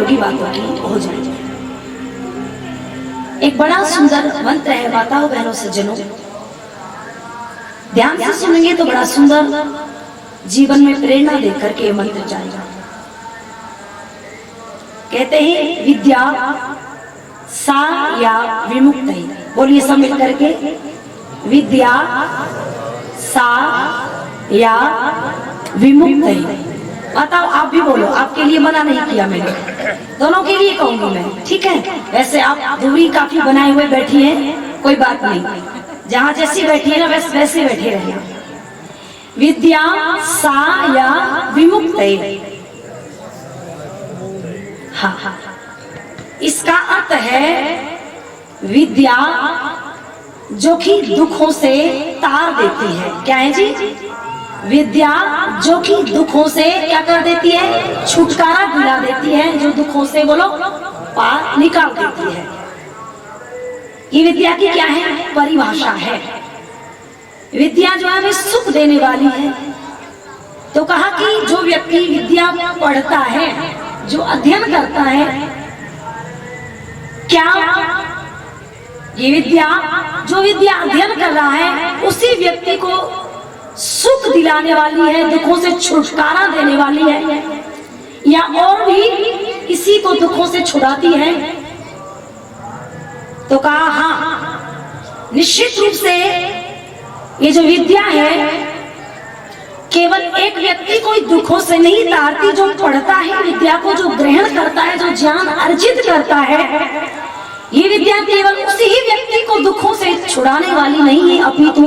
उपयोगी बातों की हो जाए। एक बड़ा सुंदर मंत्र है माताओं बहनों सज्जनों, ध्यान से सुनेंगे तो बड़ा सुंदर जीवन में प्रेरणा देकर के मंत्र जाएगा। कहते हैं विद्या सा या विमुक्त है। बोलिए सब मिल करके, विद्या सा या विमुक्त है। बताओ, आप भी बोलो, आपके लिए मना नहीं किया मैंने, दोनों के लिए कहूंगी मैं, ठीक है। वैसे आप दूरी काफी बनाए हुए बैठी हैं, कोई बात नहीं, जहां जैसी बैठी है ना वैसे बैठे रहना। विद्या सा या विमुक्त है। हाँ, इसका अर्थ है विद्या जो कि दुखों से तार देती है। क्या है जी? विद्या जो कि दुखों से क्या कर देती है? छुटकारा दिला देती है, जो दुखों से बोलो पार निकाल देती है। ये विद्या की क्या है? परिभाषा है। विद्या जो है हमें सुख देने वाली है। तो कहा कि जो व्यक्ति विद्या पढ़ता है, जो अध्ययन करता है, क्या ये विद्या, जो विद्या अध्ययन कर रहा है उसी व्यक्ति को सुख दिलाने वाली है, दुखों से छुटकारा देने वाली है, या और भी किसी को दुखों से छुड़ाती है? तो कहा हाँ, निश्चित रूप से ये जो विद्या है केवल एक व्यक्ति कोई दुखों से नहीं तारती। जो पढ़ता है विद्या को, जो ग्रहण करता है, जो ज्ञान अर्जित करता है, ये विद्या केवल उसी ही व्यक्ति को दुखों से छुड़ाने वाली नहीं है, अपितु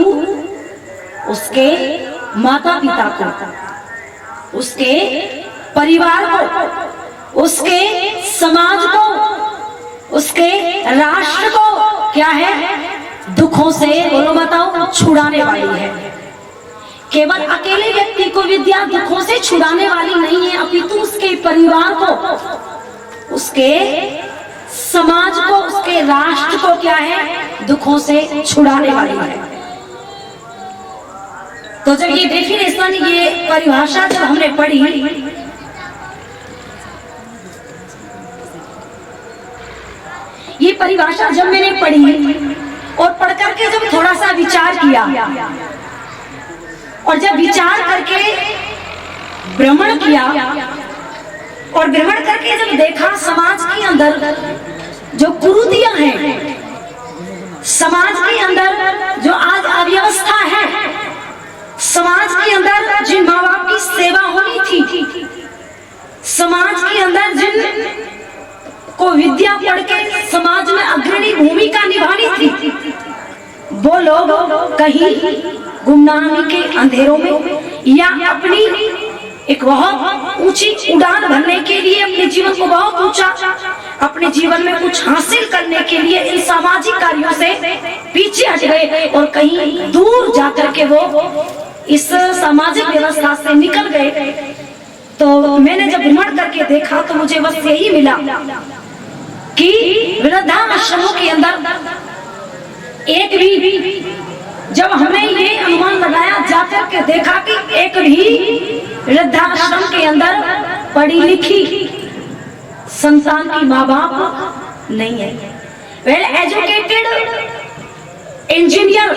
उसके माता पिता को, उसके परिवार को, उसके समाज को, उसके राष्ट्र को क्या है? दुखों से बोलो बताओ छुड़ाने वाली है। केवल अकेले व्यक्ति को विद्या दुखों से छुड़ाने वाली नहीं है, अपितु उसके परिवार को, उसके समाज को, उसके राष्ट्र को क्या है? दुखों से छुड़ाने वाली है। तो जब ये डेफिनेशन, ये परिभाषा जब हमने पढ़ी, ये परिभाषा जब मैंने पढ़ी और पढ़ करके जब थोड़ा सा विचार किया, और जब विचार करके भ्रमण किया, और भ्रमण करके जब देखा समाज के अंदर जो कुरीतियां हैं, समाज के अंदर जो आज अव्यवस्था है, समाज के अंदर जिन माँ बाप की सेवा होनी थी, समाज के अंदर जिन को विद्या पढ़ के समाज में अग्रणी भूमिका निभानी थी, वो लोग कहीं गुमनामी के अंधेरों में या अपनी एक बहुत ऊंची उड़ान भरने के लिए, अपने जीवन को बहुत ऊंचा, अपने जीवन में कुछ हासिल करने के लिए इन सामाजिक कार्यों से पीछे हट गए और कहीं दूर जाकर के वो इस सामाजिक व्यवस्था से निकल गए। तो मैंने जब भ्रमण करके देखा तो मुझे बस यही मिला कि वृद्धाश्रमों के अंदर एक भी, जब हमने ये अनुमान लगाया जाकर के देखा कि एक भी वृद्धाश्रम के अंदर पढ़ी लिखी संतान की माँ बाप नहीं है। वेल एजुकेटेड इंजीनियर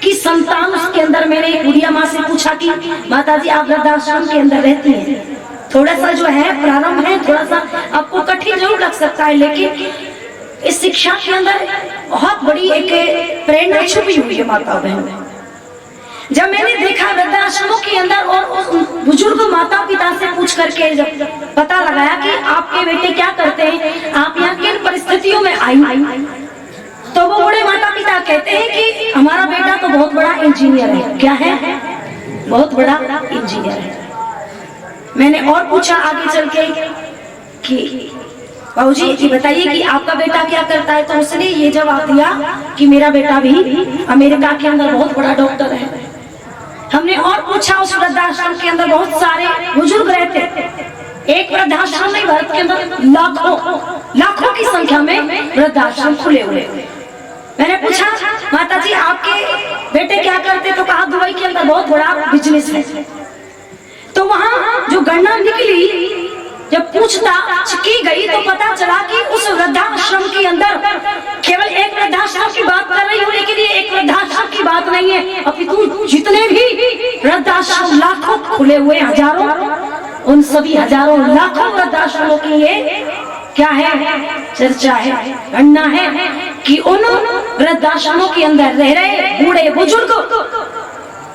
की संतान उसके अंदर। मैंने एक बुढ़िया माँ से पूछा कि माताजी आप वृद्धाश्रम के अंदर रहती हैं, थोड़ा सा जो है प्रारंभ है, थोड़ा सा आपको कठिन जरूर लग सकता है, लेकिन इस शिक्षा के अंदर बहुत बड़ी एक प्रेरणा छुपी हुई है माता बहन। जब मैंने देखा वृद्धाश्रमों के अंदर और उस बुजुर्ग माता पिता से पूछ करके जब पता लगाया कि आपके बेटे क्या करते हैं, आप यहाँ किन परिस्थितियों में आई, तो वो बूढ़े माता पिता कहते हैं कि हमारा बेटा तो बहुत बड़ा इंजीनियर है। क्या है? बहुत बड़ा इंजीनियर है। मैंने और पूछा आगे चल के कि बाबूजी ये बताइए कि आपका बेटा क्या करता है, तो उसने ये जवाब दिया कि मेरा बेटा भी अमेरिका के अंदर बहुत बड़ा डॉक्टर है। हमने और पूछा, उस वृद्धाश्रम के अंदर बहुत सारे बुजुर्ग रहते, एक वृद्धाश्रम नहीं, भारत के अंदर लाखों की संख्या में वृद्धाश्रम खुले हुए। मैंने पूछा माताजी आपके बेटे क्या करते, तो कहा दुबई के अंदर बहुत बड़ा बिजनेस है। तो वहाँ जो गणना निकली जब पूछताछ की गई तो पता चला कि उस वृद्धाश्रम के अंदर केवल एक वृद्धाश्रम की बात कर रही हूँ, लेकिन ये एक वृद्धाश्रम की बात नहीं है, अपितु जितने भी वृद्धाश्रम लाखों खुले हुए हजारों, उन सभी हजारों लाखों वृद्धाश्रमों की ये क्या है, चर्चा है, गणना है कि उन वृद्धाश्रमों के अंदर रह रहे बूढ़े बुजुर्ग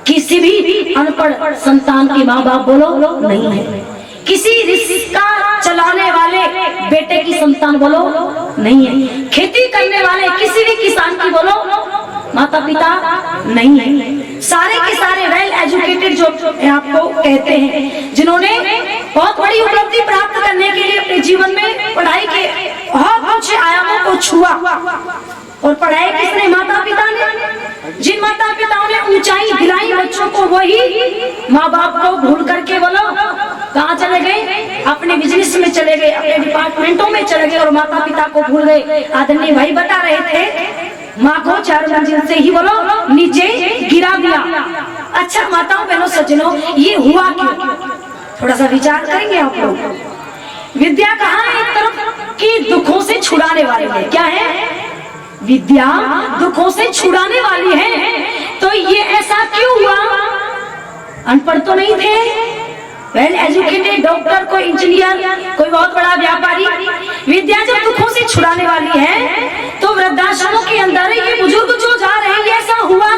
किसी भी अनपढ़ संतान के माँ बाप बोलो नहीं है, किसी रिक्शा चलाने वाले बेटे की संतान बोलो नहीं है, खेती करने वाले किसी भी किसान की बोलो माता पिता नहीं है, सारे के सारे वेल एजुकेटेड जो आपको कहते हैं, जिन्होंने बहुत बड़ी उपलब्धि प्राप्त करने के लिए अपने जीवन में पढ़ाई के बहुत ऊंचे आयामों को छुआ, और पढ़ाई किसने, माता पिता ने। जिन माता पिताओं ने ऊंचाई दिलाई बच्चों को, वही माँ बाप को भूल करके बोलो कहाँ चले गए, अपने बिजनेस में चले गए, अपने डिपार्टमेंटों में चले गए और माता पिता को भूल गए। आदरणीय भाई बता रहे थे माँ को 4 मंजिल से ही बोलो नीचे गिरा दिया। अच्छा माताओं बहनों सज्जनों, ये हुआ क्यों, थोड़ा सा विचार करेंगे आप लोग। विद्या कहाँ है, एक तरफ की दुखों से छुड़ाने वाली है, क्या है, विद्या दुखों से छुड़ाने वाली है। तो ये ऐसा क्यों हुआ, अनपढ़ तो नहीं थे, वेल एजुकेटेड, डॉक्टर, कोई इंजीनियर, कोई बहुत बड़ा व्यापारी। विद्या जब दुखों से छुड़ाने वाली है तो वृद्धाश्रमों के अंदर ये बुजुर्ग जो जा रहे हैं, ऐसा हुआ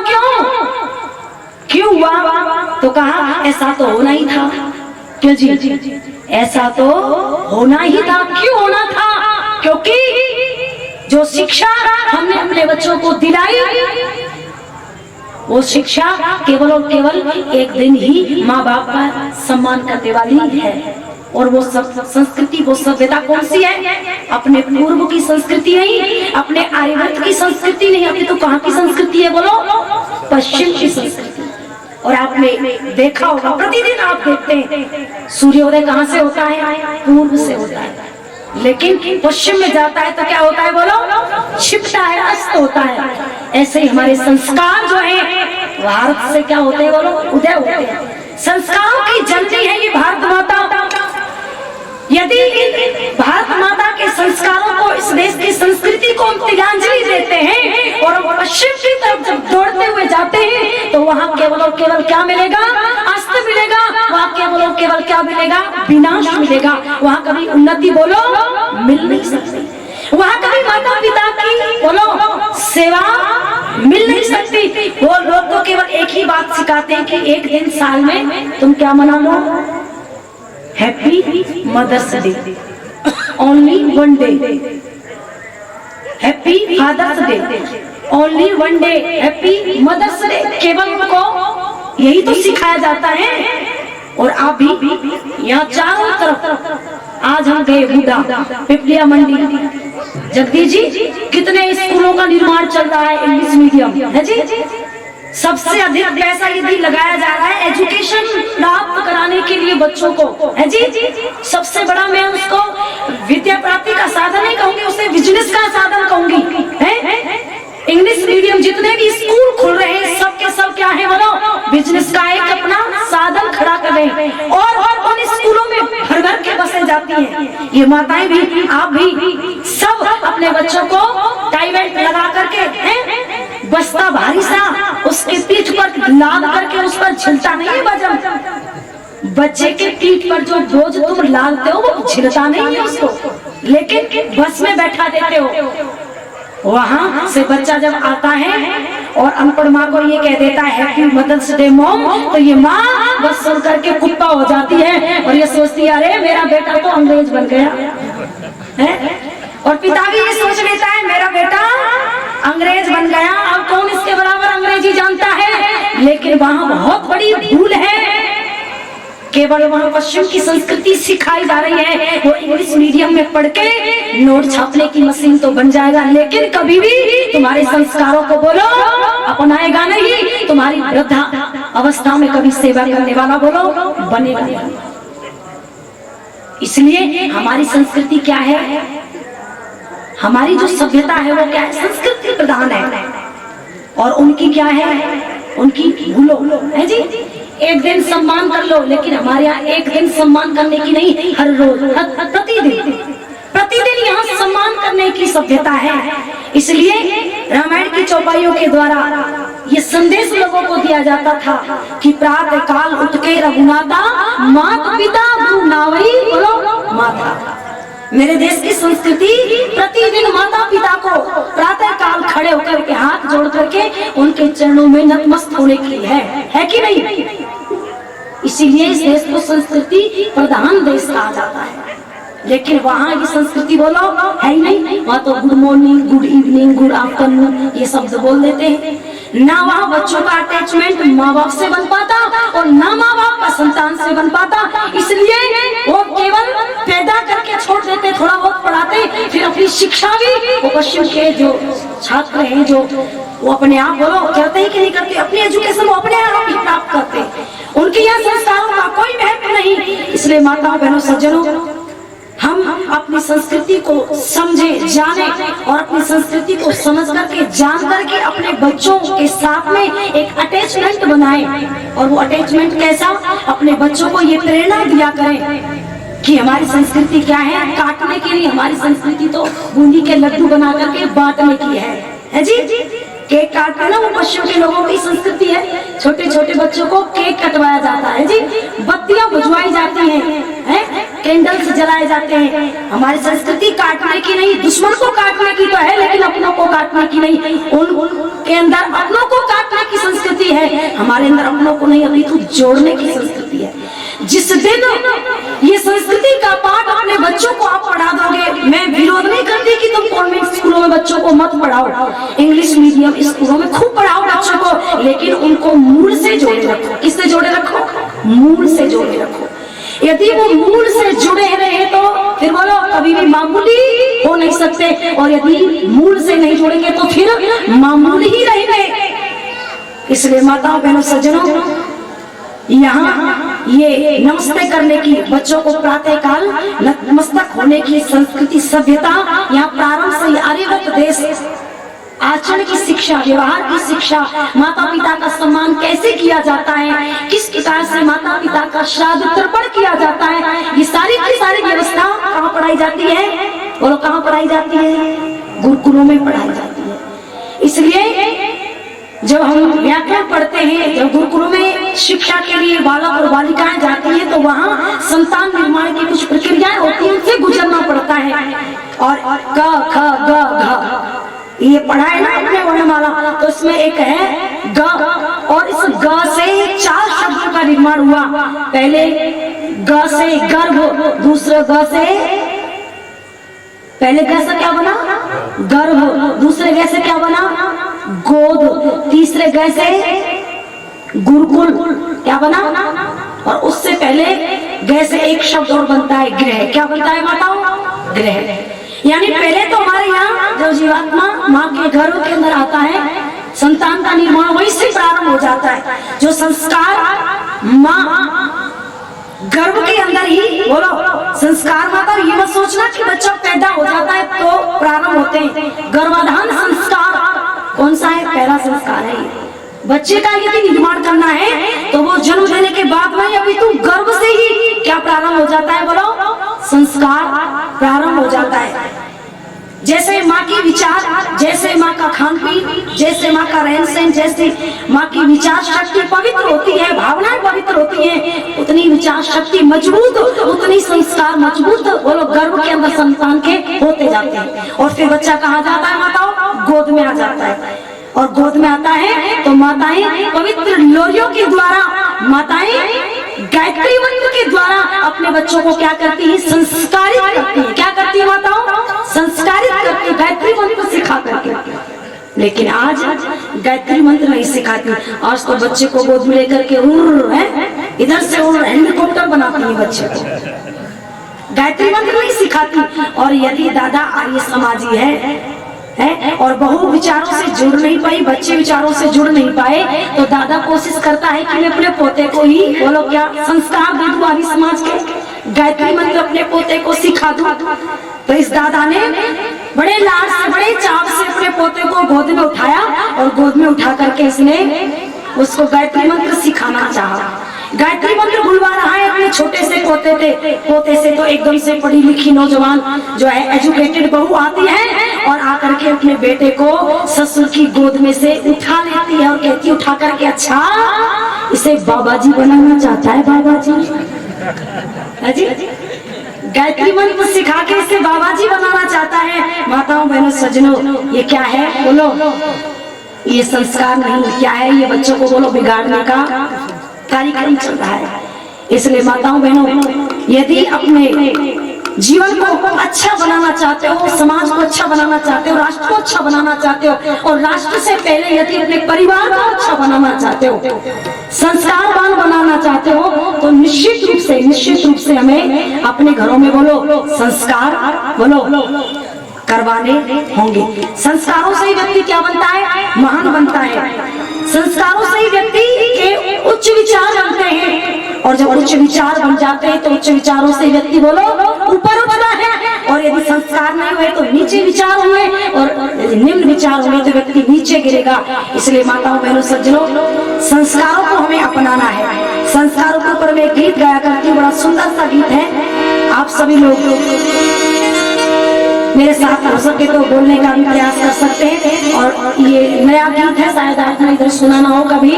क्यों हुआ, तो कहा ऐसा तो होना ही था। क्यों जी, ऐसा तो होना ही था। क्यों होना था, क्योंकि जो शिक्षा हमने अपने बच्चों को दिलाई, वो शिक्षा केवल और केवल एक दिन ही माँ बाप का सम्मान करने वाली है। और वो संस्कृति, वो सभ्यता कौन सी है, अपने पूर्व की संस्कृति नहीं, अपने आर्यभट्ट की संस्कृति नहीं, अभी तो कहाँ की संस्कृति है बोलो, पश्चिम की संस्कृति। और आपने देखा होगा, प्रतिदिन आप देखते हैं सूर्योदय कहाँ से होता है, पूर्व से होता है, लेकिन पश्चिम में जाता है तो क्या होता है बोलो, छिपता है, अस्त होता है। ऐसे ही हमारे संस्कार जो है भारत से क्या होते हैं बोलो, उदय होते हैं। संस्कारों की जननी है ये भारत माता। यदि भारत माता के संस्कारों को, इस देश की संस्कृति को हम तिलांजलि देते हैं और पश्चिम की तरफ जब दौड़ते हुए जाते हैं तो वहाँ केवल और केवल क्या मिलेगा, अस्त मिलेगा, वहाँ केवल और केवल क्या मिलेगा, विनाश मिलेगा। वहाँ कभी उन्नति बोलो मिल नहीं सकती, वहाँ कभी माता पिता की बोलो सेवा मिल नहीं सकती। वो लोग तो केवल एक ही बात सिखाते हैं कि एक दिन साल में तुम क्या मना लो, happy Mother's Day, only 1 day, happy Father's Day, only 1 day, happy Mother's Day. केवल उनको यही तो सिखाया जाता है। और आप भी यहाँ चारों तरफ, आज हम गए बूढ़ा, पिपलिया मंडी, जगदीश जी, कितने स्कूलों का निर्माण चल रहा है, इंग्लिश मीडियम है जी। सबसे अधिक पैसा यदि लगाया जा रहा है एजुकेशन प्राप्त कराने के लिए बच्चों को, है जी। सबसे बड़ा मैं उसको विद्या प्राप्ति का साधन नहीं कहूंगी, उसे बिजनेस का साधन कहूंगी, है। इंग्लिश मीडियम जितने भी स्कूल खुल रहे हैं, सबके सब क्या है बोलो, बिजनेस का एक अपना साधन खड़ा कर रहे हैं। और उन स्कूलों में भर भर के बसें जाती हैं। ये माताएं भी, आप भी, सब अपने बच्चों को टाई बेल्ट लगा करके, बस्ता भारी सा उसके पीठ पर लाद करके उस पर झिलता नहीं है वजन। बच्चे के पीठ पर जो बोझ तुम लादते हो वो झिलता नहीं है उसको, लेकिन बस में बैठा देते हो। वहां से बच्चा जब आता है और अनपढ़ माँ को ये कह देता है हैप्पी मदर्स डे मॉम, तो ये माँ बस सुन करके कुत्ता हो जाती है और ये सोचती है अरे मेरा बेटा तो अंग्रेज बन गया है। और पिता भी ये सोच लेता है मेरा बेटा अंग्रेज बन गया, अब कौन इसके बराबर अंग्रेजी जानता है। लेकिन वहाँ बहुत बड़ी भूल है, केवल वहाँ पश्चिम की संस्कृति सिखाई जा रही है। वो इंग्लिश मीडियम में पढ़ के नोट छापने की मशीन तो बन जाएगा, लेकिन कभी भी तुम्हारे संस्कारों को बोलो अपनाएगा नहीं, तुम्हारी वृद्धा अवस्था में कभी सेवा करने वाला बोलो बनेगा नहीं। इसलिए हमारी संस्कृति क्या है, हमारी जो सभ्यता है वो क्या है, संस्कृति प्रधान है। और उनकी क्या है, उनकी भूलो है जी। एक दिन सम्मान कर लो, लेकिन हमारे यहाँ एक दिन सम्मान करने की नहीं, हर रोज प्रतिदिन यहाँ सम्मान करने की सभ्यता है। इसलिए रामायण की चौपाइयों के द्वारा ये संदेश लोगों को दिया जाता था कि प्रातः काल उठ के रघुनाथा माता पिता गुरु नावई बोलो माता। मेरे देश की संस्कृति प्रतिदिन माता पिता को प्रातः काल खड़े होकर के हाथ जोड़ करके उनके चरणों में नतमस्तक होने की है कि नहीं? इसीलिए इस देश को संस्कृति प्रधान देश कहा जाता है। लेकिन वहाँ की संस्कृति बोलो है ही नहीं। वहाँ तो good morning, good evening, good afternoon ये शब्द बोल देते हैं। ना वहाँ बच्चों का अटैचमेंट माँ बाप से बन पाता और ना माँ बाप का संतान से बन पाता। इसलिए वो केवल पैदा करके छोड़ देते, थोड़ा बहुत पढ़ाते, फिर अपनी शिक्षा भी वो पश्चिम के जो छात्र हैं जो वो अपने आप बोलो करते ही कि नहीं करते, अपनी एजुकेशन वो अपने आप ही प्राप्त करते। उनके यहाँ संस्कारों का कोई महत्व नहीं। इसलिए माताओं बहनों सज्जनों, हम अपनी संस्कृति को समझे जाने और अपनी संस्कृति को समझ करके जान करके अपने बच्चों के साथ में एक अटैचमेंट बनाएं। और वो अटैचमेंट कैसा? अपने बच्चों को ये प्रेरणा दिया करें कि हमारी संस्कृति क्या है। काटने के लिए हमारी संस्कृति तो बूंदी के लड्डू बना करके बांटने की है जी। केक काटते ना वो पश्चिम के लोगों की संस्कृति है। छोटे छोटे बच्चों को केक कटवाया जाता है जी, बत्तियां बुझवाई जाती हैं, कैंडल्स जलाए जाते हैं। हमारी संस्कृति काटने की नहीं, दुश्मन को काटने की तो है, लेकिन अपनों को काटने की नहीं। उनके अंदर अपनों को काटने की संस्कृति है, हमारे अंदर अपनों को नहीं, अभी तो जोड़ने की संस्कृति है। जिस दिन ये संस्कृति का पाठ अपने बच्चों को आप पढ़ा दोगे, मैं विरोध नहीं करती कि तुम कॉन्वेंट स्कूलों में बच्चों को मत पढ़ाओ, इंग्लिश मीडियम स्कूलों में खूब पढ़ाओ बच्चों को, लेकिन उनको मूल से जोड़े रखो। किससे जोड़े रखो? मूल से जोड़े रखो। यदि वो मूल से जुड़े रहे तो फिर बोलो कभी भी मामूली हो नहीं सकते, और यदि मूल से नहीं जुड़ेंगे तो फिर मामूली ही रहेंगे। इसलिए माताओं बहनों सज्जनों, यहाँ ये नमस्ते करने की, बच्चों को प्रातः काल नतमस्तक होने की संस्कृति सभ्यता यहाँ प्रारंभ से आर्यवर्त देश आचरण की शिक्षा, व्यवहार की शिक्षा, माता पिता का सम्मान कैसे किया जाता है, किस प्रकार से माता पिता का श्राद्ध तर्पण किया जाता है, ये सारी की सारी व्यवस्था कहाँ पढ़ाई जाती है? बोलो कहाँ पढ़ाई जाती है? गुरुकुलों में पढ़ाई जाती है। इसलिए जब हम व्याकरण पढ़ते हैं, जब गुरुकुलों में शिक्षा के लिए बालक और बालिकाएं जाती हैं, तो वहाँ संतान निर्माण की कुछ प्रक्रियाएं होती हैं, उनसे गुजरना पड़ता है। और क ख ग घ ये पढ़ा है ना अपने वर्णमाला, तो इसमें एक है ग, और इस ग से 4 शब्दों का निर्माण हुआ। पहले ग से गर्भ, दूसरे ग से, पहले ग से क्या बना? गर्भ, दूसरे ग से क्या बना? गोद, तीसरे ग से गुरुकुल क्या बना? और उससे पहले ग से एक शब्द और बनता है गृह। क्या बनता है माताओं? गृह। यानी पहले तो हमारे यहाँ जब जीवात्मा माँ के गर्भ के अंदर आता है, संतान का निर्माण वहीं से प्रारंभ हो जाता है। जो संस्कार माँ गर्भ के अंदर ही, बोलो संस्कार माता, ये मत सोचना कि बच्चा पैदा हो जाता है तो प्रारंभ होते हैं। गर्भाधान संस्कार कौन सा है? पहला संस्कार है। बच्चे का यदि निर्माण करना है तो वो जन्म देने के बाद में, अभी तुम गर्भ से ही क्या प्रारंभ हो जाता है? बोलो संस्कार प्रारंभ हो जाता है। जैसे माँ की विचार, जैसे माँ का खान पीन, जैसे माँ का रहन सहन, जैसे माँ की विचार शक्ति पवित्र होती है, भावनाएं पवित्र होती हैं, उतनी विचार शक्ति मजबूत, उतनी संस्कार मजबूत बोलो गर्भ के अंदर संतान के होते जाते हैं। और फिर बच्चा कहाँ जाता है माताओं? गोद में आ जाता है। और गोद में आता है तो माताएं पवित्र लोरियों के द्वारा, माताएं गायत्री मंत्र के द्वारा अपने बच्चों को क्या करती है? संस्कारित करती है। क्या करती है माताओं? संस्कारित करती है, गायत्री मंत्र सिखा करके। लेकिन आज गायत्री मंत्र नहीं सिखाती, आज तो बच्चे को गोद में लेकर के उड़ है, इधर से उड़ हेलीकॉप्टर बनाती है बच्चे को, गायत्री मंत्र नहीं सिखाती। और यदि दादा आर्य समाजी है और बहू विचारों से जुड़ नहीं पाई, बच्चे विचारों से जुड़ नहीं पाए, तो दादा कोशिश करता है कि मैं अपने पोते को ही, बोलो क्या, संस्कार दे दूं आर्य समाज के, गायत्री मंत्र अपने पोते को सिखा दूं। तो इस दादा ने बड़े लाड से, बड़े चाव से अपने पोते को गोद में उठाया और गोद में उठा करके इसने उसको गायत्री मंत्र सिखाना चाहा। गायत्री मंत्र बुलवा रहा है अपने छोटे से पोते से तो एकदम से पढ़ी लिखी नौजवान जो है एजुकेटेड बहू आती है और आकर के अपने बेटे को ससुर की गोद में से उठा लेती है और कहती है उठा करके, अच्छा इसे बाबा जी बनाना चाहता है बाबा जी। गायत्री मंत्र सिखा के इसे बाबा जी बनाना चाहता है। माताओं बहनों सज्जनों, ये क्या है बोलो? ये संस्कार नहीं, क्या है ये? बच्चों को बोलो बिगाड़ने का कार्यक्रम चल रहा है। इसलिए माताओं बहनों, यदि अपने जीवन को अच्छा बनाना चाहते हो, समाज को अच्छा बनाना चाहते हो, राष्ट्र को अच्छा बनाना चाहते हो, और राष्ट्र से पहले यदि अपने परिवार को अच्छा बनाना चाहते हो, संस्कारवान बनाना चाहते हो, तो निश्चित रूप से हमें अपने घरों में बोलो संस्कार बोलो करवाने होंगे। संस्कारों से ही व्यक्ति क्या बनता है? महान बनता है। संस्कारों से ही व्यक्ति के उच्च विचार बनते हैं, और जब उच्च विचार बन जाते हैं तो उच्च विचारों से व्यक्ति बोलो ऊपर उठता है, और यदि संस्कार नहीं हुए तो नीचे विचार होंगे, और निम्न विचार होंगे तो व्यक्ति नीचे गिरेगा। इसलिए माताओं बहनों सज्जनों, संस्कारों को हमें अपनाना है। संस्कारों के ऊपर मैं एक गीत गाया करती हूँ, बड़ा सुंदर सा गीत है। आप सभी लोग मेरे साथ हो सके तो बोलने का भी प्रयास कर सकते हैं। और ये नया गीत है, शायद आपने इधर सुना ना हो कभी।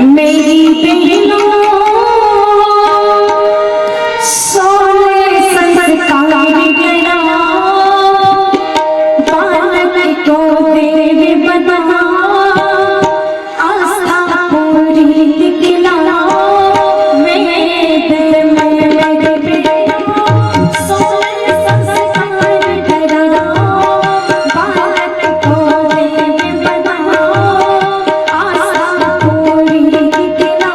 मेरी बहनों सोने संस्कार गया, बालक को देवी बना, आस्था पूरी दिखला, मेरे सोने संस्कार गया, बालक को देवी बना, आस्था पूरी दिखला,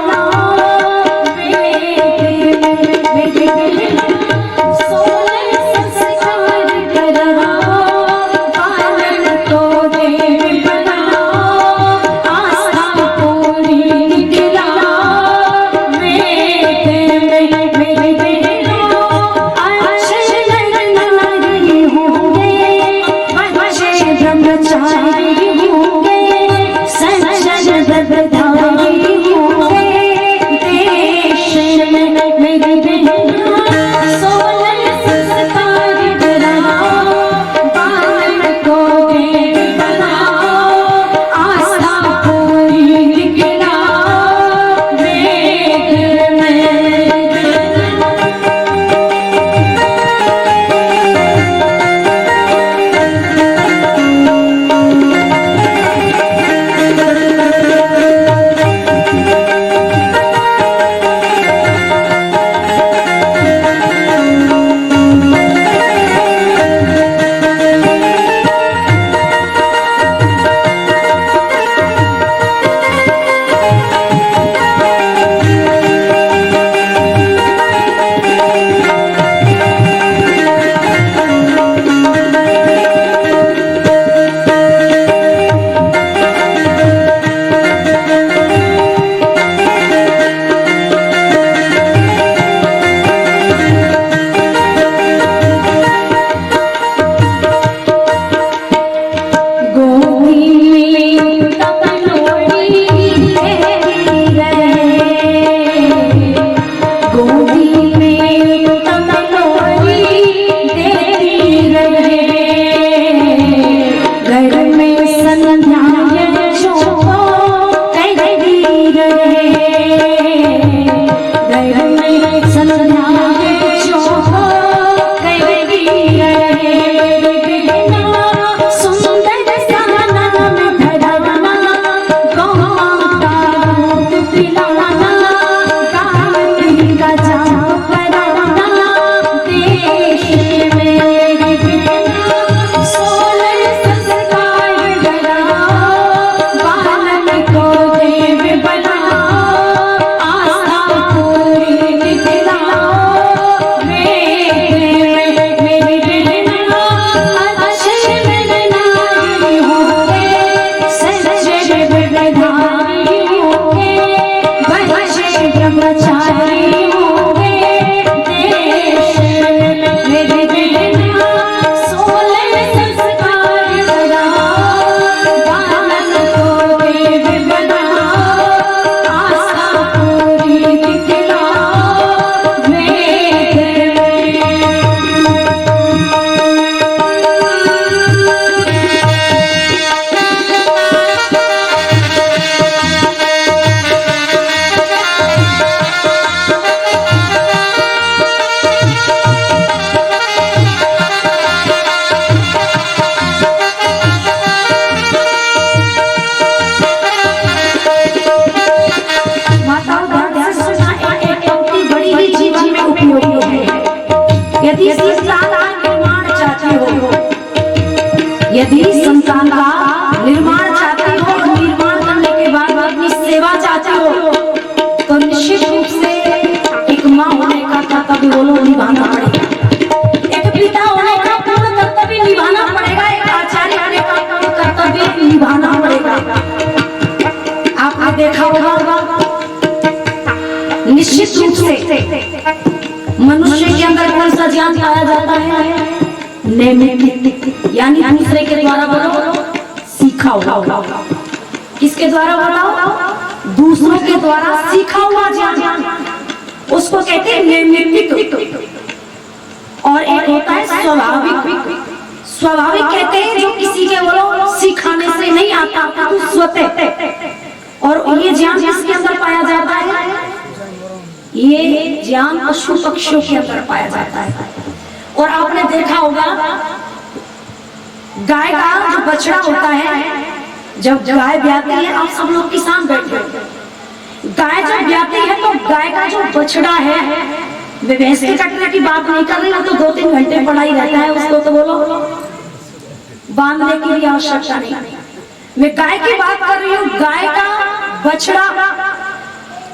यदि संतान का निर्माण चाहते हो, यदि संतान का निर्माण चाहते हो, निर्माण करने के बाद अपनी सेवा चाहते हो, तो निश्चित रूप से एक माँ होने का कर्तव्य बोलो निभाना पड़ेगा, एक पिता होने का पूर्ण कर्तव्य निभाना पड़ेगा, एक आचार्य होने का पूर्ण कर्तव्य निभाना पड़ेगा। आपने देखा होगा निश्चित रूप से मनुष्य के अंदर कौन सा ज्ञान पाया जाता है? नैमित्तिक, यानी दूसरे के द्वारा बोलो सीखा हुआ। किसके द्वारा बोलो? दूसरों के द्वारा सीखा हुआ ज्ञान, उसको कहते हैं नैमित्तिक। और एक होता है स्वाभाविक। स्वाभाविक कहते हैं जो किसी के बोलो सिखाने से नहीं आता, तो स्वतः। और ये ज्ञान किसके अंदर पाया जाता है? ये ज्ञान पशु पक्षियों के अंदर पाया जाता है। और आपने देखा होगा गाय का जो बछड़ा होता है, जब गाय ब्याती है, आप सब लोग किसान बैठे हो, गाय जब ब्याती है तो गाय का जो बछड़ा है, वे भैंस के कटने की बात नहीं कर रही हूँ, तो 2-3 घंटे पड़ा ही रहता है, उसको तो बोलो बांधने की भी आवश्यकता नहीं। मैं गाय की बात कर रही हूँ। गाय का बछड़ा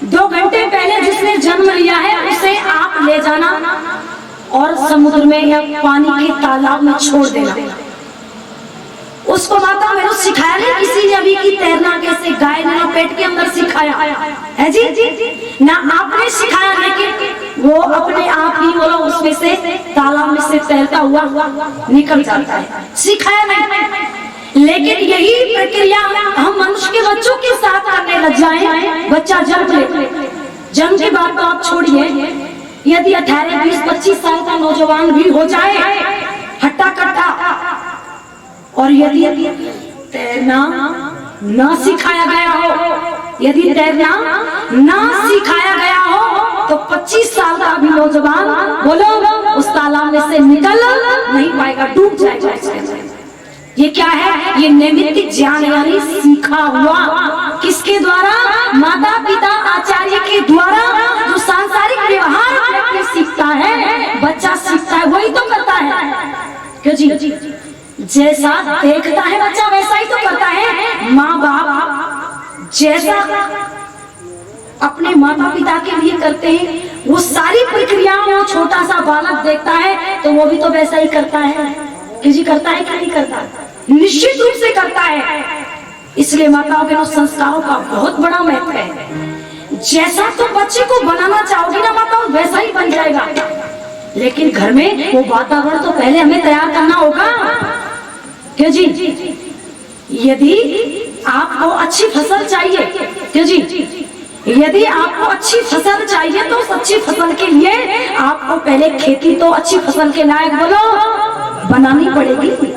2 घंटे पहले जिसने जन्म लिया है, उसे आप ले जाना और समुद्र में या पानी के तालाब में छोड़ देना। उसको माता मैंने सिखाया नहीं किसी ने अभी की तैरना कैसे, गाय ने पेट के अंदर सिखाया है जी ना, आपने सिखाया, लेकिन वो अपने आप ही बोलो उसमें से तालाब में से तैरता हुआ निकल जाता है, सिखाया नहीं। लेकिन यही प्रक्रिया हम मनुष्य के बच्चों के साथ करने लग जाए। बच्चा जन्म के बाद तो आप छोड़िए, यदि 18, 20, 25 साल का नौजवान भी हो जाए हट्टा कट्टा, और यदि तैरना ना सिखाया गया हो, यदि तैरना ना सिखाया गया हो, तो 25 साल का भी नौजवान बोलो उस तालाब में से निकल नहीं पाएगा, डूब जाएगा। ये क्या है? ये नैमित्तिक ज्ञान यानी सीखा हुआ। किसके द्वारा? माता पिता आचार्य के द्वारा। जो सांसारिक व्यवहार व्यक्ति सीखता है, बच्चा सीखता है, वही तो करता है। क्यों जी? जैसा देखता है बच्चा वैसा ही तो करता है। माँ बाप जैसा अपने माता पिता के लिए करते हैं, वो सारी प्रक्रियाओं वो छोटा सा बालक देखता है तो वो भी तो वैसा ही करता है। क्यों जी? करता है कि नहीं करता? निश्चित रूप से करता है। इसलिए माताओं के संस्कारों का बहुत बड़ा महत्व है। जैसा तुम बच्चे को बनाना चाहोगी ना माताओं, वैसा ही बन जाएगा। लेकिन घर में वो वातावरण तो पहले हमें तैयार करना होगा। क्यों जी? यदि आपको अच्छी फसल चाहिए, क्यों जी? यदि आपको अच्छी फसल चाहिए तो उस अच्छी फसल के लिए आपको पहले खेती तो अच्छी फसल के लायक बोलो बनानी पड़ेगी।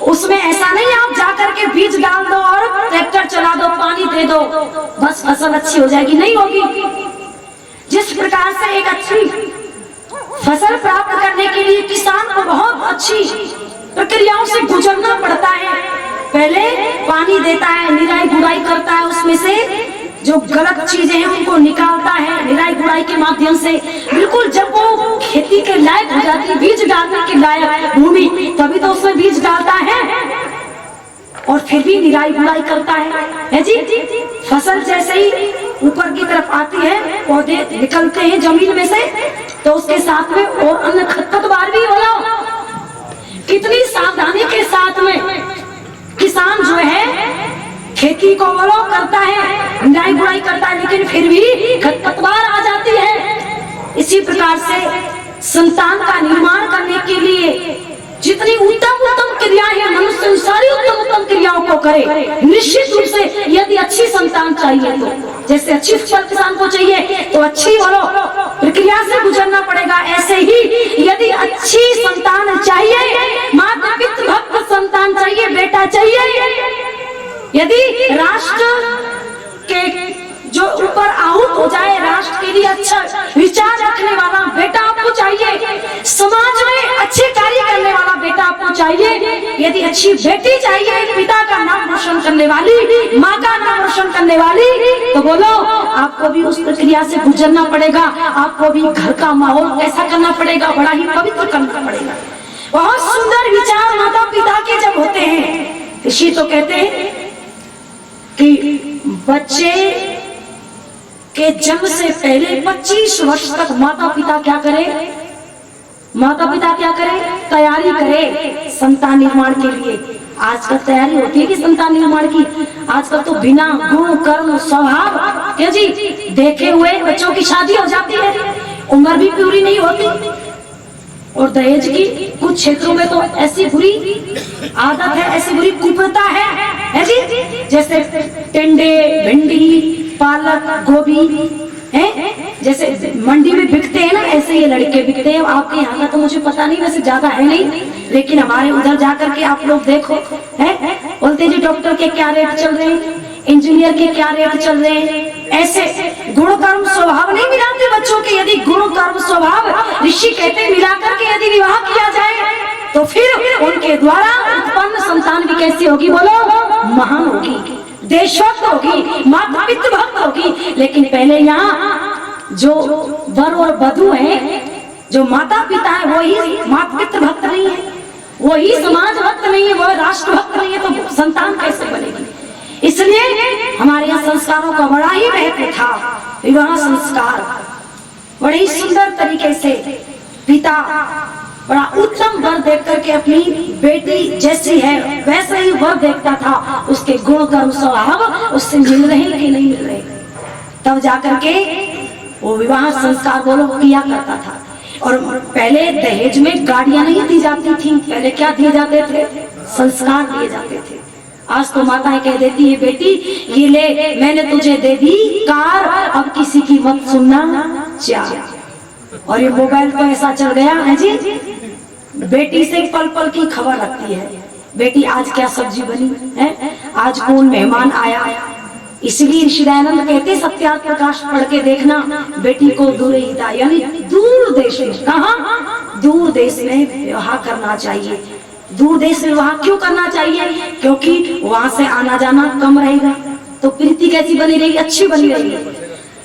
उसमें ऐसा नहीं आप जाकर के बीज डाल दो और ट्रैक्टर चला दो, पानी दे दो, बस फसल अच्छी हो जाएगी, नहीं होगी। जिस प्रकार से एक अच्छी फसल प्राप्त करने के लिए किसान को बहुत अच्छी प्रक्रियाओं से गुजरना पड़ता है। पहले पानी देता है, निराई गुड़ाई करता है, उसमें से जो गलत चीजें हैं उनको निकालता है निराई गुड़ाई के माध्यम से। बिल्कुल जब वो खेती के लायक हो जाती है, बीज डालने के लायक भूमि, तभी तो उसमें बीज डालता है और फिर भी निराई गुड़ाई करता है जी। फसल जैसे ही ऊपर की तरफ आती है, पौधे निकलते हैं जमीन में से, तो उसके साथ में और अन्य खरपतवार भी होला। कितनी सावधानी के साथ में किसान जो है खेती को बोलो करता है, निराई गुड़ाई करता है, लेकिन फिर भी खरपतवार आ जाती है। इसी प्रकार से संतान का निर्माण करने के लिए जितनी उत्तम क्रियाएं हैं, मनुष्य सारी उत्तम क्रियाओं को करे। निश्चित रूप से यदि अच्छी संतान चाहिए तो जैसे अच्छी फसल किसान को चाहिए तो अच्छी बोलो प्रक्रिया से गुजरना पड़ेगा। ऐसे ही यदि अच्छी संतान चाहिए, माता पिता भक्त संतान चाहिए, बेटा चाहिए, यदि राष्ट्र के जो ऊपर आहूत हो जाए, राष्ट्र के लिए अच्छा विचार रखने वाला बेटा आपको चाहिए, समाज में अच्छे कार्य करने वाला बेटा आपको चाहिए, यदि अच्छी बेटी चाहिए, पिता का नाम रोशन करने वाली, माँ का नाम रोशन करने वाली, तो बोलो आपको भी उस प्रक्रिया से गुजरना पड़ेगा, आपको भी घर का माहौल ऐसा करना पड़ेगा, बड़ा ही पवित्र करना पड़ेगा। बहुत सुंदर विचार माता पिता के जब होते हैं, ऋषि तो कहते हैं कि बच्चे के जन्म से पहले 25 वर्ष तक माता पिता क्या करें, माता पिता क्या करें, तैयारी करें संतान निर्माण के लिए। आजकल तैयारी होती है कि संतान निर्माण की, आजकल तो बिना गुण कर्म स्वभाव क्या जी देखे हुए बच्चों की शादी हो जाती है, उम्र भी पूरी नहीं होती। और दहेज की कुछ क्षेत्रों में तो ऐसी बुरी आदत है, ऐसी बुरी कुप्रथा है जी, जैसे टिंडे, भिंडी, पालक, गोभी है, जैसे मंडी में बिकते हैं ना, ऐसे ये लड़के बिकते हैं। आपके यहाँ का तो मुझे पता नहीं, वैसे ज्यादा है नहीं, लेकिन हमारे उधर जाकर के आप लोग देखो है, बोलते जी डॉक्टर के क्या रेट चल रहे हैं, इंजीनियर के क्या रेट चल रहे हैं। ऐसे गुण कर्म स्वभाव नहीं मिलाते बच्चों के, यदि गुण कर्म स्वभाव ऋषि कहते मिलाकर के यदि विवाह किया जाए तो फिर उनके द्वारा उत्पन्न संतान भी कैसी होगी, बोलो महान होगी, देशभक्त होगी, माता पितृ भक्त होगी। लेकिन पहले यहाँ जो वर और वधू है, जो माता पिता है, वही माता पितृ भक्त नहीं है, वही समाज भक्त नहीं है, वह राष्ट्र भक्त नहीं है, तो संतान कैसे बनेगी। इसलिए हमारे यहाँ संस्कारों का बड़ा ही महत्व था। विवाह संस्कार बड़े ही सुंदर तरीके से पिता बड़ा उत्तम वर देख करके अपनी बेटी जैसी है वैसे ही वर देखता था, उसके गुण कर्म स्वभाव उससे मिल रहे कि नहीं मिल रहे, तब जाकर के वो विवाह संस्कार बोलो किया करता था। और पहले दहेज में गाड़ियां नहीं दी जाती थी, पहले क्या दिए जाते थे, संस्कार दिए जाते थे। आज तो माताएं कह देती है बेटी ये ले मैंने तुझे दे दी कार, अब किसी की मत सुनना चाहिए। और ये मोबाइल तो ऐसा चल गया है जी, बेटी से पल पल की खबर रखती है, बेटी आज क्या सब्जी बनी है, आज कौन मेहमान आया। इसलिए ऋषि दयानंद कहते सत्यार्थ प्रकाश पढ़ के देखना, बेटी को दूर हिता यानी दूर देश में, कहाँ दूर देश में विवाह करना चाहिए। दूर देश में विवाह क्यों करना चाहिए, क्योंकि वहां से आना जाना कम रहेगा, तो प्रीति कैसी बनी रहेगी, अच्छी बनी रहेगी।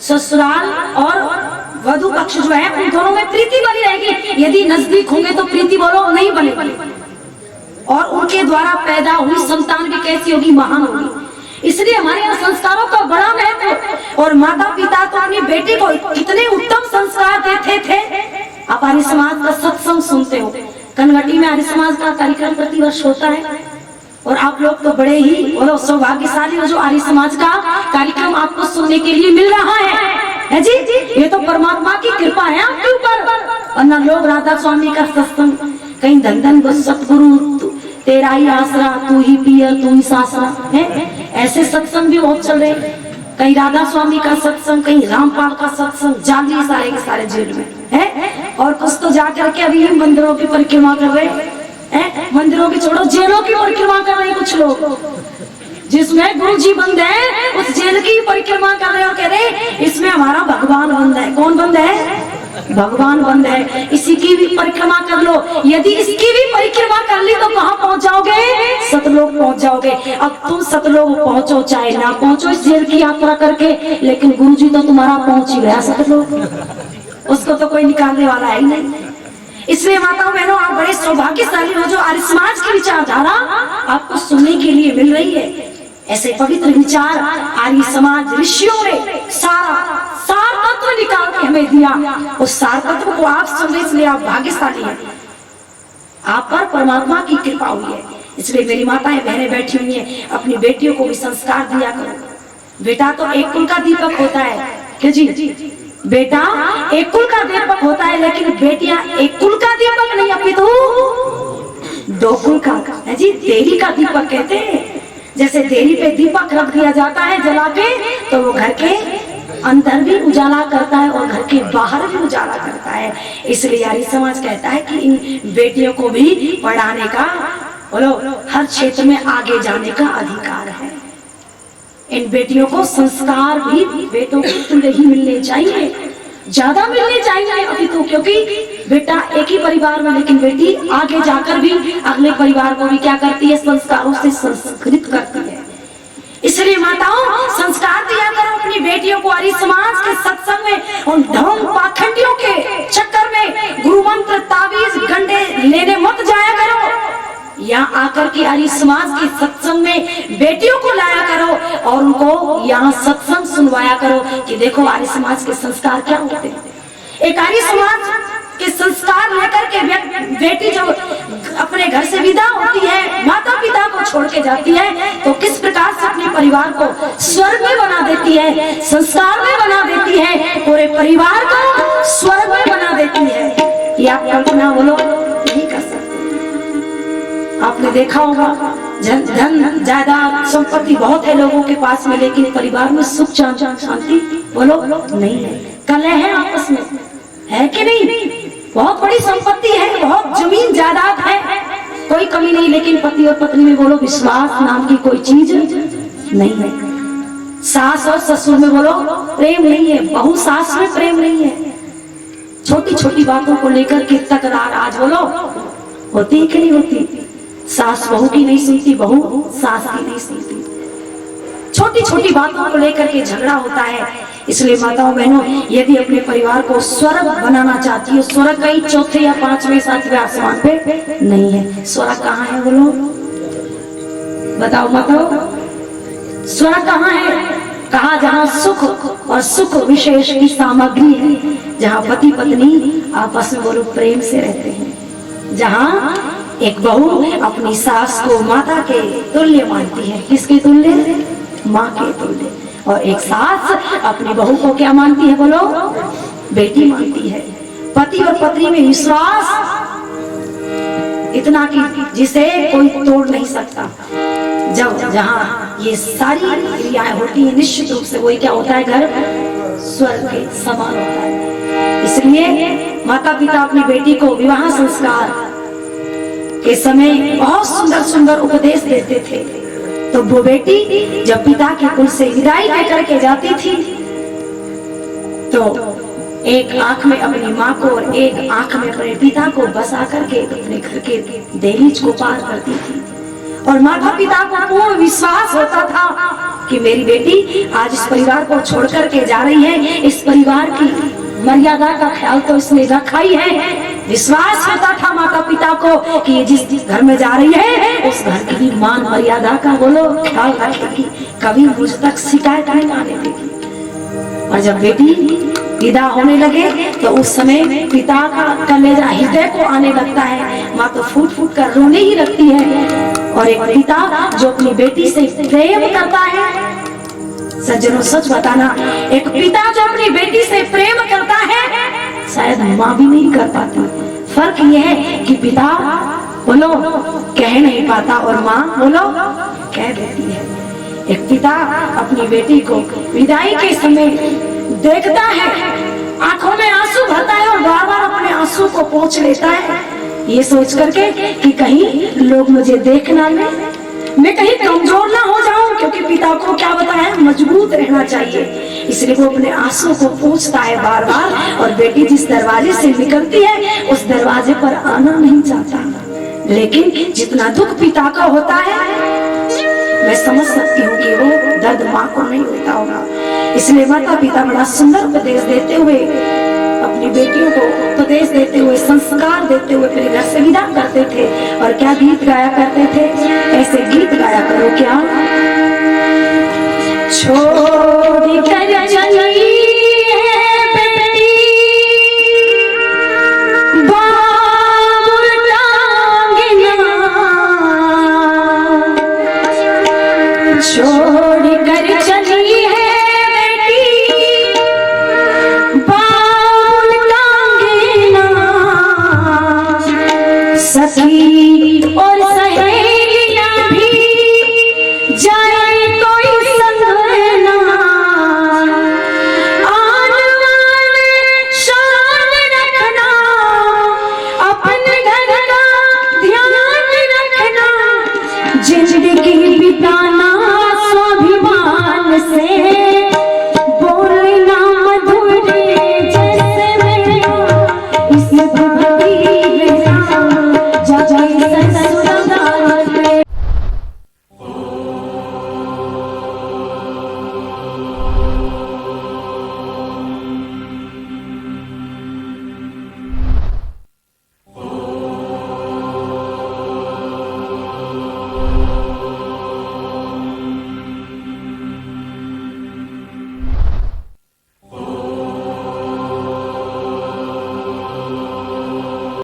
ससुराल और वधु पक्ष जो है उन दोनों में प्रीति बनी रहेगी। यदि नजदीक होंगे तो प्रीति बोलो नहीं बनेगी, और उनके द्वारा पैदा हुई संतान भी कैसी होगी, महान होगी। इसलिए हमारे यहाँ संस्कारों का बड़ा महत्व। और माता पिता तो अपनी बेटी को कितने उत्तम संस्कार देते थे। आप आर्य समाज का सत्संग सुनते हो, कनवटी में आर्य समाज का कार्यक्रम प्रतिवर्ष होता है, और आप लोग तो बड़े ही बोलो सौभाग्यशाली हो जो आर्य समाज का कार्यक्रम आपको सुनने के लिए मिल रहा है जी। ये तो परमात्मा की कृपा है आपके ऊपर, वरना लोग राधा स्वामी का सत्संग, कहीं धन धन सतगुरु तेरा ही आसरा, तू ही पियर तू ही सासरा है, ऐसे सत्संग भी बहुत चल रहे। कहीं राधा स्वामी का सत्संग, कहीं रामपाल का सत्संग, जाली सारे के सारे जेल में है। और कुछ तो जाकर के अभी मंदिरों की परिक्रमा कर रहे हैं, मंदिरों की छोड़ो जेलों की परिक्रमा कर रहे हैं कुछ लोग, जिसमें गुरु जी बंद है उस जेल की परिक्रमा कर रहे हो, कह रहे इसमें हमारा भगवान बंद है। कौन बंद है, भगवान बंद है, इसी की भी परिक्रमा कर लो। यदि इसकी भी परिक्रमा कर ली तो कहाँ पहुँच जाओगे, सतलोक पहुँच जाओगे। अब तुम सतलोक पहुँचो चाहे ना पहुँचो इस जेल की यात्रा करके, लेकिन गुरु जी तो तुम्हारा पहुँच ही गया सतलोक, उसको तो कोई निकालने वाला है ही नहीं। इसलिए माताओं बहनों आप बड़े सौभाग्यशाली हो जो आर्य समाज की विचारधारा आपको सुनने के लिए मिल रही है। ऐसे पवित्र विचार आर्य समाज ऋषियों ने सार तत्व निकाल के हमें दिया, उस सार तत्व को आप सुन रहे, इसलिए आप भाग्यशाली हैं, आप पर परमात्मा की कृपा हुई है। इसलिए मेरी माताएं बहनें बैठी हुई हैं, अपनी बेटियों को भी संस्कार दिया करो। बेटा तो एक कुल का दीपक होता है, क्यों जी, बेटा एक कुल का दीपक होता है, लेकिन बेटियां एक कुल का दीपक नहीं अपितु दो कुल का है जी, देरी का दीपक कहते हैं। जैसे देरी पे दीपक रख दिया जाता है जला के, तो वो घर के अंदर भी उजाला करता है और घर के बाहर भी उजाला करता है। इसलिए आर्य समाज कहता है कि इन बेटियों को भी पढ़ाने का, बोलो हर क्षेत्र में आगे जाने का अधिकार है। इन बेटियों को संस्कार भी बेटों को नहीं मिलने चाहिए, ज्यादा मिलने चाहिए अभी तो, क्योंकि बेटा एक ही परिवार में, लेकिन बेटी आगे जाकर भी अगले परिवार को भी क्या करती है, संस्कारों से संस्कृत करती है। इसलिए माताओं संस्कार दिया करो अपनी बेटियों को। आर्य समाज के सत्संग में उन धर्म पाखंडियों के चक्कर में गुरु मंत्र ताबीज गंडे लेने मत जाया करो। यहाँ आकर के आर्य समाज के सत्संग में बेटियों को लाया करो और उनको यहाँ सत्संग सुनवाया करो कि देखो आर्य समाज के संस्कार क्या होते हैं। एक आर्य समाज के संस्कार लेकर के बेटी जब अपने घर से विदा होती है, माता पिता को छोड़ के जाती है, तो किस प्रकार से अपने परिवार को स्वर्ग में बना देती है, संस्कार में बना देती है, पूरे परिवार को स्वर्ग में बना देती है। ये आप कल्पना बोलो नहीं कर सकते। आपने देखा होगा धन जायदाद संपत्ति बहुत है लोगों के पास में, लेकिन परिवार में सुख शांति बोलो नहीं है। कलह है आपस में, है कि नहीं? बहुत बड़ी संपत्ति है, बहुत जमीन जायदाद है, कोई कमी नहीं, लेकिन पति और पत्नी में बोलो विश्वास नाम की कोई चीज नहीं है। सास और ससुर में बोलो प्रेम नहीं है, बहू सास में प्रेम नहीं है। छोटी छोटी बातों को लेकर के तकरार आज बोलो होती है कि नहीं होती? सास बहू की नहीं सुनती, बहू सास की नहीं सुनती। छोटी छोटी बातों को लेकर के झगड़ा होता है। इसलिए माताओं बहनों, यदि अपने परिवार को स्वर्ग बनाना चाहती हो, स्वर्ग कहीं चौथे या पांचवें सातवें आसमान पे नहीं है। स्वर्ग कहाँ है बोलो, बताओ माताओं, स्वर्ग कहाँ है? कहा जहाँ सुख और सुख विशेष की सामग्री है, जहाँ पति पत्नी आपस में बोलो प्रेम से रहते हैं, जहाँ एक बहू अपनी सास को माता के तुल्य मानती है। किसके तुल्य? माँ के तुल्य। और एक सास अपनी बहू को क्या मानती है बोलो? बेटी मानती है। पति और पत्नी में विश्वास इतना कि जिसे कोई तोड़ नहीं सकता। जब जहाँ ये सारी क्रियाएं होती है, निश्चित रूप से वही क्या होता है, घर स्वर्ग के समान होता है। इसलिए माता पिता अपनी बेटी को विवाह संस्कार के समय बहुत सुंदर सुंदर उपदेश देते थे। तो वो बेटी जब पिता के कुल से विदाई लेकर के जाती थी, तो एक आंख में अपनी माँ को और एक आंख में अपने पिता को बसा करके अपने घर के दहलीज को पार करती थी। और माता पिता को पूर्ण विश्वास होता था कि मेरी बेटी आज इस परिवार को छोड़ करके जा रही है, इस परिवार की मर्यादा का ख्याल तो इसने रखा ही है। विश्वास होता था माता पिता को कि ये जिस घर में जा रही है उस घर की मान मर्यादा का बोलो ख्याल रखेगी, कभी मुझ तक शिकायत नहीं आने देगी। और जब बेटी विदा होने लगे तो उस समय पिता का कलेजा हृदय को आने लगता है, माँ तो फूट फूट कर रोने ही लगती है। और एक पिता जो अपनी बेटी से प्रेम करता है, सज्जनों सच बताना, एक पिता जो अपनी बेटी से प्रेम करता है शायद माँ भी नहीं कर पाती। फर्क यह है कि पिता बोलो कह नहीं पाता और माँ बोलो कह देती है। एक पिता अपनी बेटी को विदाई के समय देखता है, आंखों में आंसू भरता है और बार बार अपने आंसू को पोंछ लेता है, ये सोच करके कि कहीं लोग मुझे देख ना ले, मैं कहीं कमजोर ना हो जाऊं, क्योंकि पिता को क्या बताया मजबूत रहना चाहिए। इसलिए वो अपने आंसू को पूछता है बार बार, और बेटी जिस दरवाजे से निकलती है उस दरवाजे पर आना नहीं चाहता। लेकिन जितना दुख पिता का होता है मैं समझ सकती हूँ कि वो दर्द माँ को नहीं होता होगा। इसलिए माता पिता बड़ा सुंदर उपदेश देते हुए, अपनी बेटियों को उपदेश देते हुए, संस्कार देते हुए अपने घर से विदा करते थे। और क्या गीत गाया करते थे? ऐसे गीत गाया करो क्या, छोड़ कर चली है बेटी बाबुल टांगना, छोड़ कर चली है बेटी बाबुल टांगना, सखी